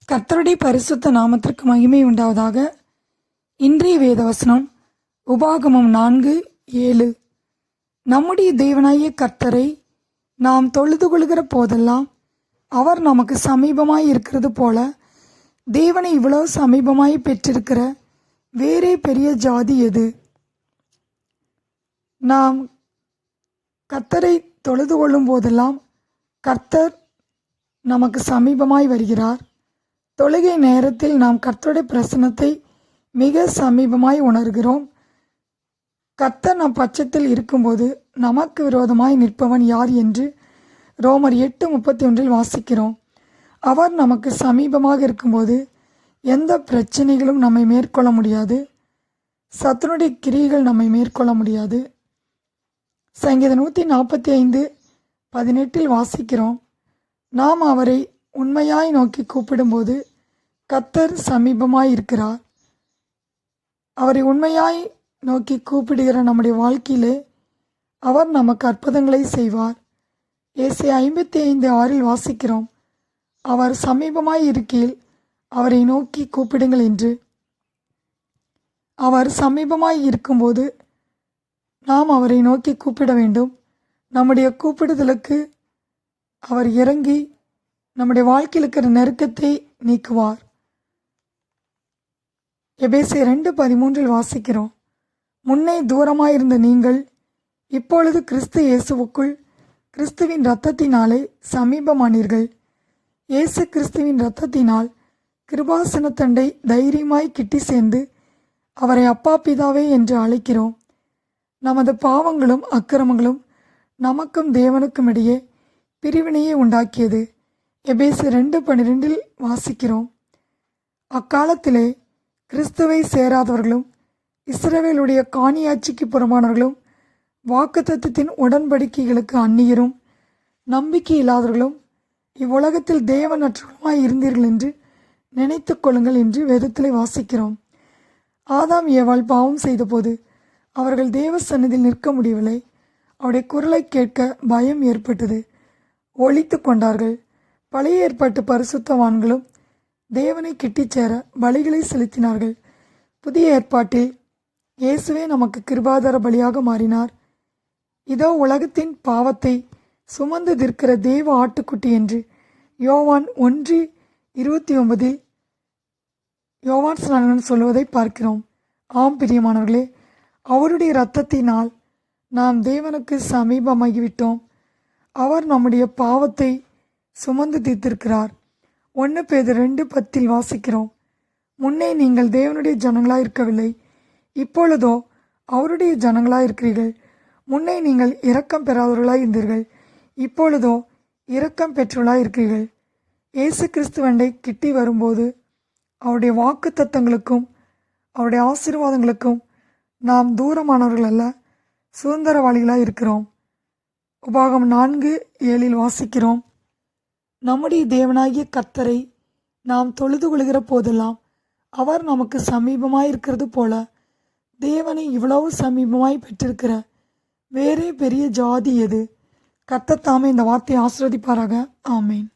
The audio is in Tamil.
கர்த்தருடைய பரிசுத்த நாமத்திற்கு மகிமை உண்டாவதாக. இன்றைய வேதவசனம் உபாகமம் 4:7. நம்முடைய தேவனாகிய கர்த்தரை நாம் தொழுது கொள்கிற போதெல்லாம் அவர் நமக்கு சமீபமாய் இருக்கிறது போல தேவனை இவ்வளவு சமீபமாய் பெற்றிருக்கிற வேறே பெரிய ஜாதி எது? நாம் கர்த்தரை தொழுது கொள்ளும் போதெல்லாம் கர்த்தர் நமக்கு சமீபமாய் வருகிறார். தொழுகை நேரத்தில் நாம் கர்த்தருடைய பிரசன்னத்தை மிக சமீபமாய் உணர்கிறோம். கர்த்தர் நம் பட்சத்தில் இருக்கும்போது நமக்கு விரோதமாய் நிற்பவன் யார் என்று ரோமர் 8:31 வாசிக்கிறோம். அவர் நமக்கு சமீபமாக இருக்கும்போது எந்த பிரச்சனைகளும் நம்மை மேற்கொள்ள முடியாது. சத்துனுடைய கிரியைகள் நம்மை மேற்கொள்ள முடியாது. சங்கீதம் 145:18 வாசிக்கிறோம், நாம் அவரை உண்மையாய் நோக்கி கூப்பிடும்போது கர்த்தர் சமீபமாய் இருக்கிறார். அவரை உண்மையாய் நோக்கி கூப்பிடுகிற நம்முடைய வாழ்க்கையிலே அவர் நமக்கு அற்புதங்களை செய்வார். ஏசாயா 55:6 வாசிக்கிறோம், அவர் சமீபமாய் இருக்கையில் அவரை நோக்கி கூப்பிடுங்கள் என்று. அவர் சமீபமாய் இருக்கும்போது நாம் அவரை நோக்கி கூப்பிட வேண்டும். நம்முடைய கூப்பிடுதலுக்கு அவர் இறங்கி நம்முடைய வாழ்க்கையில் இருக்கிற நெருக்கத்தை நீக்குவார். எபேசியர் 2:13 வாசிக்கிறோம், முன்னே தூரமாயிருந்த நீங்கள் இப்பொழுது கிறிஸ்து இயேசுவுக்குள் கிறிஸ்துவின் இரத்தத்தினாலே சமீபமானீர்கள். இயேசு கிறிஸ்துவின் இரத்தத்தினால் கிருபாசனத்தண்டை தைரியமாய் கிட்டி சேர்ந்து அவரை அப்பா பிதாவே என்று அழைக்கிறோம். நமது பாவங்களும் அக்கிரமங்களும் நமக்கும் தேவனுக்கும் இடையே பிரிவினையை உண்டாக்கியது. எபேசியர் 2:12 வாசிக்கிறோம், அக்காலத்திலே கிறிஸ்துவை சேராதவர்களும் இஸ்ரவேலுடைய காணியாட்சிக்கு புறமானவர்களும் வாக்குத்தத்தத்தின் உடன்படிக்கைகளுக்கு அந்நியரும் நம்பிக்கை இல்லாதவர்களும் இவ்வுலகத்தில் தேவனற்றவர்களுமாய் இருந்தீர்கள் என்று நினைத்து கொள்ளுங்கள் என்று வேதத்திலே வாசிக்கிறோம். ஆதாம் ஏவாள் பாவம் செய்தபோது அவர்கள் தேவ சந்நிதியில் நிற்க முடியவில்லை. அவருடைய குரலை கேட்க பயம் ஏற்பட்டது, ஒளித்து கொண்டார்கள். பழைய ஏற்பாட்டு பரிசுத்தவான்களும் தேவனை கிட்டிச் சேர பலிகளை செலுத்தினார்கள். புதிய ஏற்பாட்டில் இயேசுவே நமக்கு கிருபாதார பலியாக மாறினார். இதோ உலகத்தின் பாவத்தை சுமந்து தீர்க்கிற தேவ ஆட்டுக்குட்டி என்று யோவான் 1:29 யோவான் ஸ்நானகன் சொல்வதை பார்க்கிறோம். ஆம் பிரியமானவர்களே, அவருடைய இரத்தத்தினால் நாம் தேவனுக்கு சமீபமாகிவிட்டோம். அவர் நம்முடைய பாவத்தை சுமந்து தீர்த்திருக்கிறார். 1 பேதுரு 2:10 வாசிக்கிறோம், முன்னே நீங்கள் தேவனுடைய ஜனங்களாய் இருக்கவில்லை, இப்பொழுதோ அவருடைய ஜனங்களாய் இருக்கிறீர்கள். முன்னே நீங்கள் இரக்கம் பெறாதவர்களாய் இருந்தீர்கள், இப்பொழுதோ இரக்கம் பெற்றவர்களாய் இருக்கிறீர்கள். இயேசு கிறிஸ்துவண்டை கிட்டி வரும்போது அவருடைய வாக்கு தத்தங்களுக்கும் அவருடைய ஆசீர்வாதங்களுக்கும் நாம் தூரமானவர்கள் அல்ல, சுதந்திரவாளிகளாய் இருக்கிறோம். உபாகமம் 4:7 வாசிக்கிறோம், நம்முடைய தேவனாகிய கர்த்தரை நாம் தொழுது கொள்கிற போதெல்லாம் அவர் நமக்கு சமீபமாய் இருக்கிறது போல தேவனை இவ்வளவு சமீபமாய் பெற்றிருக்கிற வேறே பெரிய ஜாதி எது? கர்த்தர் தாமே இந்த வார்த்தையை ஆசீர்வதிப்பாராக. ஆமேன்.